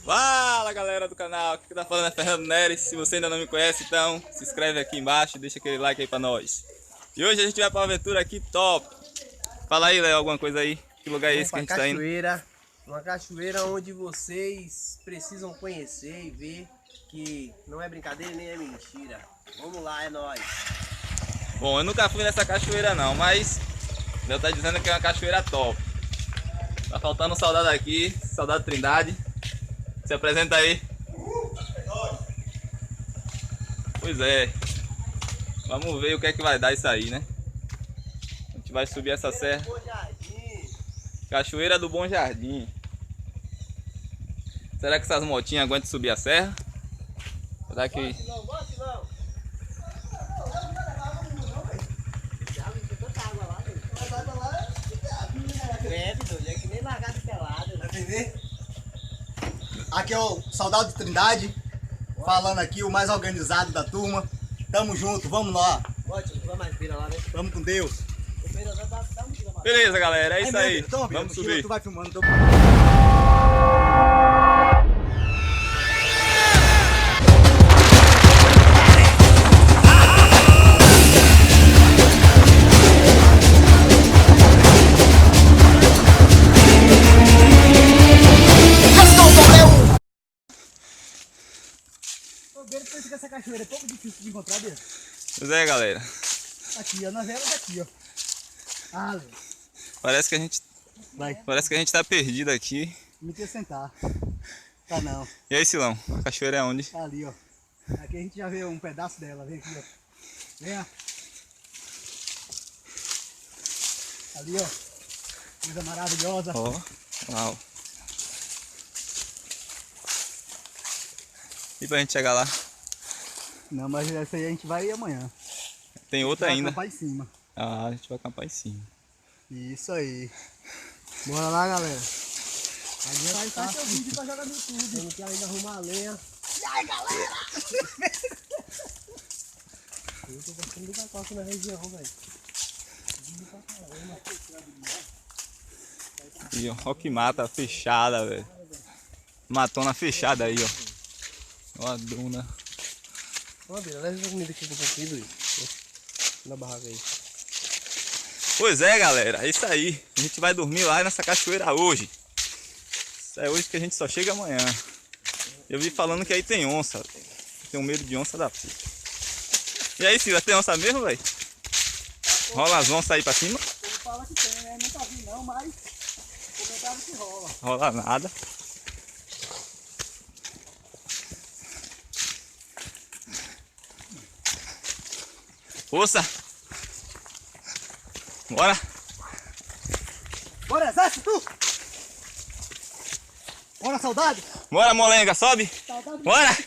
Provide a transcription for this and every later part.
Fala galera do canal, aqui que tá falando é Fernando Neres. Se você ainda não me conhece, então se inscreve aqui embaixo e deixa aquele like aí pra nós. E hoje a gente vai pra uma aventura aqui top. Fala aí, Léo, alguma coisa aí? Que lugar é esse que a gente tá indo? Uma cachoeira onde vocês precisam conhecer e ver que não é brincadeira nem é mentira. Vamos lá, é nóis. Bom, eu nunca fui nessa cachoeira não, mas Léo tá dizendo que é uma cachoeira top. Tá faltando um soldado aqui, soldado Trindade. Se apresenta aí. Pois é. Vamos ver o que é que vai dar isso aí, né? A gente vai subir essa serra. Cachoeira do Bom Jardim. Será que essas motinhas aguentam subir a serra? Será que... Aqui é o Soldado Trindade, falando aqui, o mais organizado da turma. Tamo junto, vamos lá. Vamos com Deus. Beleza, galera, é isso aí. Vamos subir. Tu vai filmando. Pensa que essa cachoeira é pouco difícil de encontrar dentro. Pois é, galera. Aqui, ó, nós vemos daqui, ó. Ah, Parece que a gente tá perdido aqui. não quer sentar. Tá não. E aí, Silão? A cachoeira é onde? Tá ali, ó. Aqui a gente já vê um pedaço dela. Vem aqui, ó. Vem, ó. Ali, ó. Coisa maravilhosa. Ó, uau. E pra gente chegar lá? Não, mas essa aí a gente vai amanhã. Tem outra ainda. Vai acampar em cima. Ah, a gente vai acampar em cima. Isso aí. Bora lá, galera. Faz seu vídeo pra jogar no YouTube. Tem que ainda arrumar a lenha. E aí, galera? Eu tô gostando da costa na região, velho. E ó que mata fechada, velho. Matona fechada aí, ó. Ó a duna. Ó, Bira, leva essa comida aqui aqui, Luiz. Na barraca aí. Pois é, galera, é isso aí. A gente vai dormir lá nessa cachoeira hoje. Isso é hoje que a gente só chega amanhã. Eu vi falando que aí tem onça. Tenho medo de onça da puta. E aí, Silvia, tem onça mesmo, velho? Rola as onças aí pra cima? Ele fala que tem, né? Nunca vi não, mas comentava que rola. Rola nada. Força! Bora! Bora, exército! Bora, soldado! Bora, molenga, sobe! Soldado. Bora!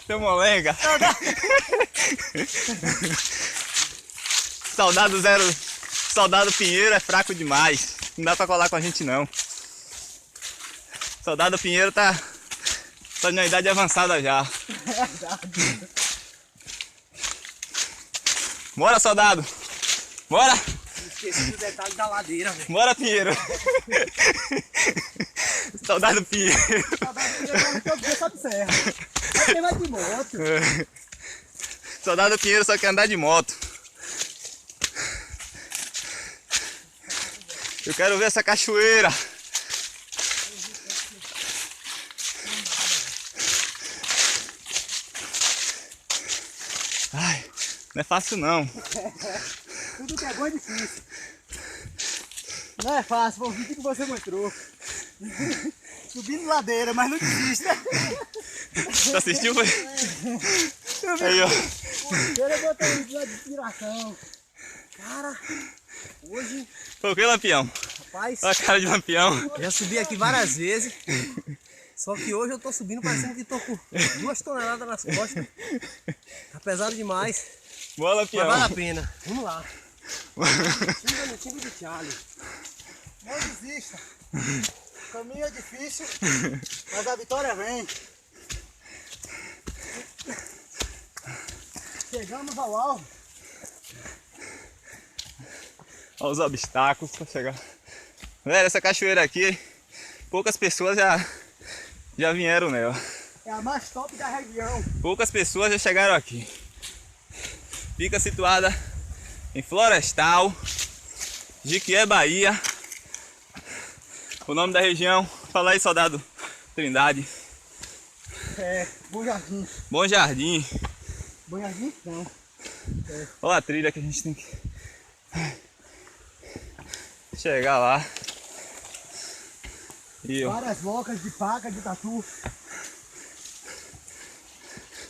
Seu molenga! Soldado zero. Soldado Pinheiro é fraco demais. Não dá pra colar com a gente não. Soldado Pinheiro tá numa idade avançada já. Bora, soldado! Bora! Esqueci do detalhe da ladeira, velho. Bora, Pinheiro! Soldado Pinheiro! Soldado Pinheiro todo dia sobe serra. Aqui vai de moto. Soldado Pinheiro só quer andar de moto. Eu quero ver essa cachoeira. Ai, não é fácil não. Tudo que é bom é difícil. Não é fácil, vou vídeo que você mostrou. Subindo ladeira, mas não desista. Você assistiu? Foi? Aí, ó. Eu botei isso de inspiração. Cara, hoje, Foi o que, Lampião? Rapaz, Olha a cara de Lampião. já subi aqui várias vezes. Só que hoje eu tô subindo parecendo que tô com 2 toneladas nas costas. Tá pesado demais. Boa, Lampião. Mas vale a pena. Vamos lá. 5 minutinhos de Charlie. não desista. O caminho é difícil, mas a vitória vem. Chegamos ao alvo. Olha os obstáculos para chegar. Galera, essa cachoeira aqui, poucas pessoas já vieram nela. É a mais top da região. Poucas pessoas já chegaram aqui. Fica situada em Florestal, Jequié, Bahia. O nome da região, fala aí, soldado Trindade. É, Bom Jardim. Bom Jardim. Bom Jardim não. Olha a trilha que a gente tem que chegar lá. E ó, Várias bocas de paca, de tatu.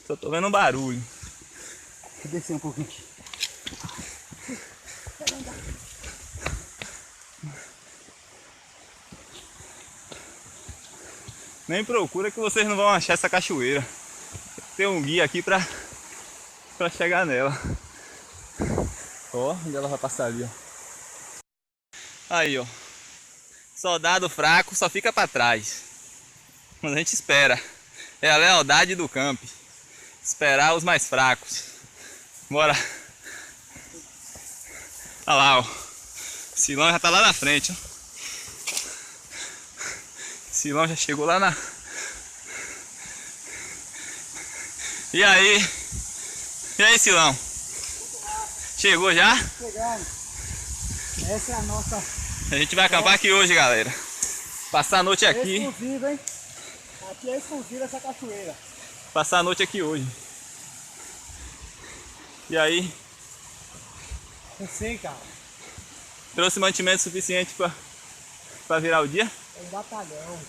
só tô vendo um barulho. Vou descer um pouquinho aqui. Nem procura que vocês não vão achar essa cachoeira. Tem um guia aqui pra chegar nela. Ó, onde ela vai passar ali, ó. Aí, ó. Soldado fraco só fica pra trás. Mas a gente espera. É a lealdade do camp. Esperar os mais fracos. Bora. Olha lá, ó. O Silão já tá lá na frente, ó. Silão já chegou lá na... E aí? E aí, Silão? Chegou já? Chegando. Essa é a nossa... A gente vai acampar aqui hoje, galera. Passar a noite aqui. exclusiva, hein? Aqui é exclusiva essa cachoeira. Passar a noite aqui hoje. E aí? Eu sei, cara. Trouxe mantimento suficiente pra virar o dia? É um batalhão.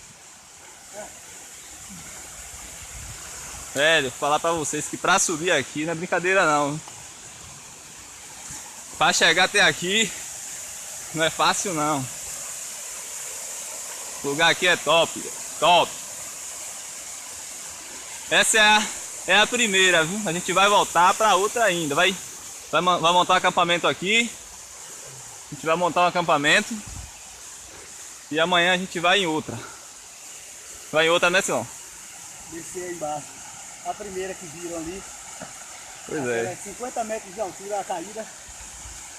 Velho, falar pra vocês que pra subir aqui não é brincadeira não. Pra chegar até aqui não é fácil não. O lugar aqui é top, top. Essa é a primeira, viu? A gente vai voltar pra outra ainda. Vai montar um acampamento aqui. A gente vai montar um acampamento. E amanhã a gente vai em outra. Vai em outra, né, Silão? Descer aí embaixo. A primeira que viram ali. Pois é. 50 metros de altura a caída.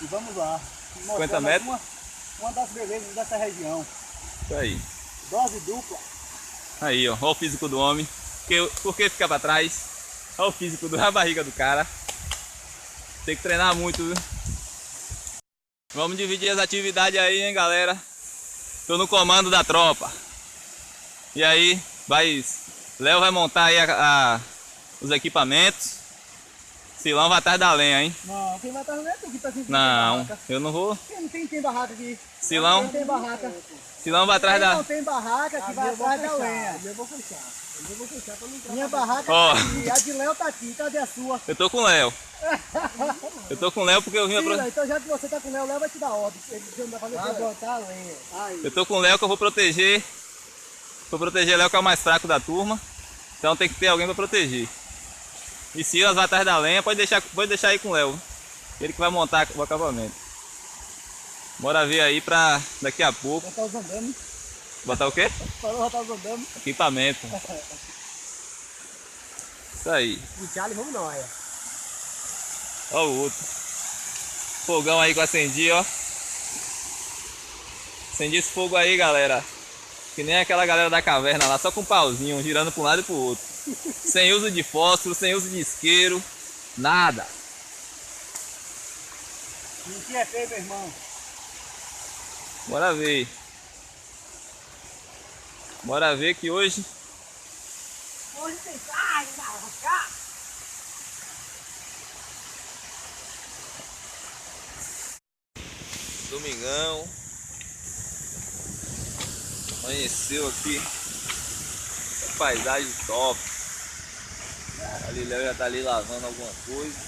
E vamos lá. 50 metros? Uma das belezas dessa região. Isso aí. Dose dupla. Aí, ó. Olha o físico do homem. Por que ficar pra trás? Olha o físico da barriga do cara. Tem que treinar muito, viu? Vamos dividir as atividades aí, hein, galera. Tô no comando da tropa. E aí, Léo vai montar aí os equipamentos. Silão vai atrás da lenha, hein? Não, quem vai estar no neto aqui tá sem Não, barraca. eu não vou. Quem não tem barraca aqui? Silão, Não tem barraca. Silão vai atrás Quem da... não tem barraca que vai atrás da lenha. Eu vou fechar. Eu vou fechar pra não entrar. Minha barraca Ó. tá aqui, a de Léo tá aqui. Cadê a sua? Eu tô com o Léo. Eu tô com o Léo porque eu vim... Filha, então já que você tá com o Léo, Léo vai te dar ordem. Ele não vai fazer Vai nada. botar a lenha. Aí. Eu tô com o Léo que eu vou proteger. Vou proteger o Léo que é o mais fraco da turma. Então tem que ter alguém pra proteger. E Silas vai atrás da lenha, pode deixar aí com o Léo. Ele que vai montar o acampamento. Bora ver aí pra daqui a pouco. Botar os andames. Botar o quê? Falou botar os andames. Equipamento. Isso aí. E Charlie, vamos nós. Ó o outro. Fogão aí que eu acendi, ó. Acendi esse fogo aí, galera. Que nem aquela galera da caverna lá, só com um pauzinho, girando para um lado e pro outro. Sem uso de fósforo, sem uso de isqueiro, nada. Não tinha feio, meu irmão. Bora ver. Bora ver que hoje... Hoje tem carne, cara. Domingão. Amanheceu aqui. Essa paisagem top. Ali Léo já tá ali lavando alguma coisa.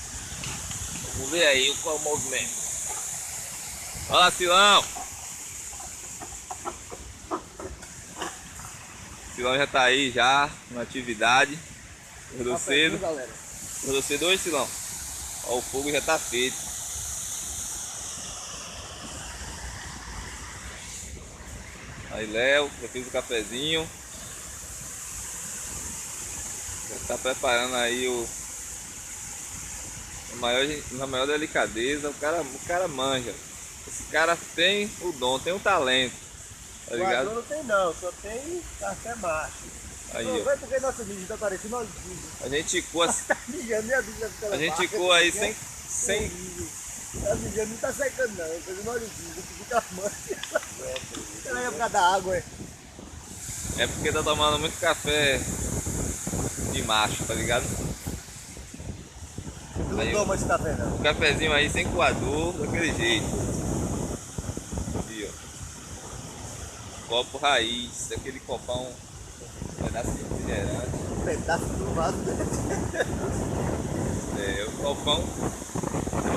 Vamos ver aí qual é o movimento. Olha lá, Silão. Silão já tá aí já na atividade. Acordou cedo. Acordou cedo hoje, Silão? Ó, o fogo já tá feito. Aí Léo, já fez o cafezinho. Já tá preparando aí na maior delicadeza. O cara manja. Esse cara tem o dom, tem o talento. Tá ligado? Não tem não, só tem café macho. Aí, Não ó. vai porque nosso vídeo tá parecendo óleo diesel. A gente coa, Tá ligando, minha vida a gente coa aí sem... Tá ligando, não tá secando não, fazendo óleo diesel, fica mancha. Ela é por causa da água, é. É porque tá tomando muito café de macho, tá ligado? Não Aí, toma esse café não. um cafezinho aí sem coador, daquele jeito. Aqui, ó. Copo raiz, aquele copão, um pedaço de refrigerante. Um pedaço do vaso dele. É, o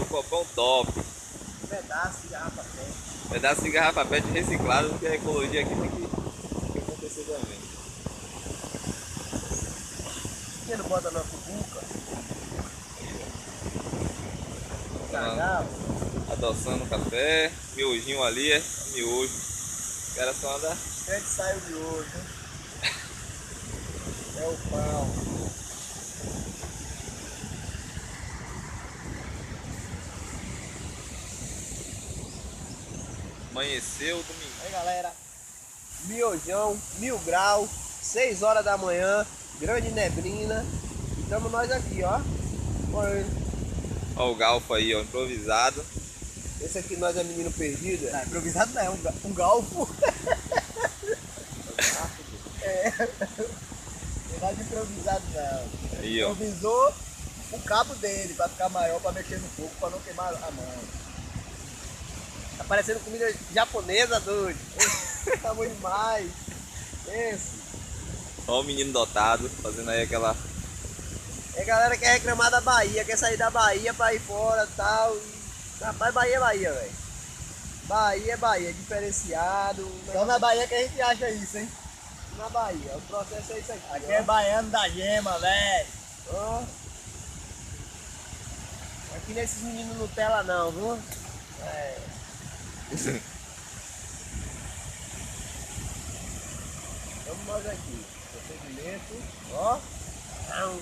copão top. Um pedaço de garrafa pet. Pedaço de garrafa PET reciclado, porque a ecologia aqui tem que acontecer também. Por que não bota na cubuca? Tá adoçando o café, miojinho ali, é miojo. Os caras só andam. Onde sai o miojo? É o pão. Amanheceu domingo. Aí galera, miojão, 1000 graus, 6 horas da manhã, grande neblina. E estamos nós aqui, ó. Olha, Olha o galfo aí, ó, improvisado. esse aqui nós é menino perdido. Não, improvisado não, é um galfo. É. Não vai de improvisado não. Aí, ó. Improvisou o cabo dele pra ficar maior, pra mexer no fogo, pra não queimar a mão. Tá parecendo comida japonesa, doido. Tá bom demais. Esse. Olha o menino dotado, fazendo aí aquela. É galera que quer reclamar da Bahia, quer sair da Bahia pra ir fora e tal. Rapaz, Bahia é Bahia, velho. Bahia é Bahia, diferenciado. Só na Bahia que a gente acha isso, hein? Na Bahia, o processo é isso aqui. Aqui ó. é baiano da gema, velho. Ó. Aqui não é esses meninos Nutella não, viu? É. Vamos nós aqui. Procedimento. Ó. Não.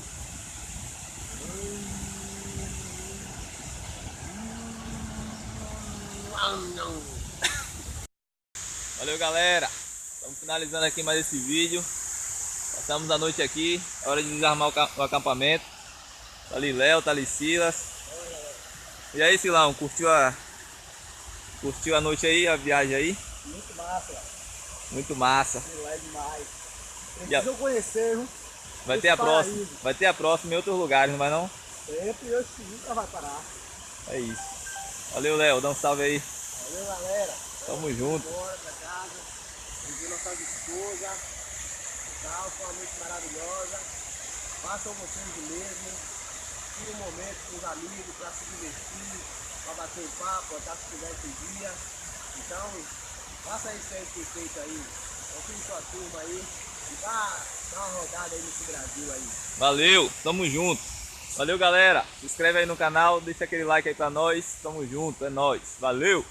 Não. Valeu, galera. Estamos finalizando aqui mais esse vídeo. Passamos a noite aqui. É hora de desarmar o acampamento. Tá ali Léo, tá ali Silas. E aí, Silão, curtiu a noite aí, a viagem aí? Muito massa, velho. Muito massa. É demais. E a- Precisam conhecer, viu? Vai Esse ter a próxima. paraíso. Vai ter a próxima em outros lugares, não vai não? Sempre eu nunca vai parar. É isso. Valeu, Léo. Dá um salve aí. Valeu, galera. Tamo junto. Bora pra casa. Viver nossa esposa. Tal, foi uma noite maravilhosa. Façam vocês o mesmo. Tire um momento com os amigos para se divertir, para bater um papo, até se tiver esse dia. Então, faça isso aí que tem feito aí. Confie em sua turma aí. E dá uma rodada aí nesse Brasil aí. Valeu. Tamo junto. Valeu, galera. Se inscreve aí no canal. Deixa aquele like aí pra nós. Tamo junto. É nóis. Valeu.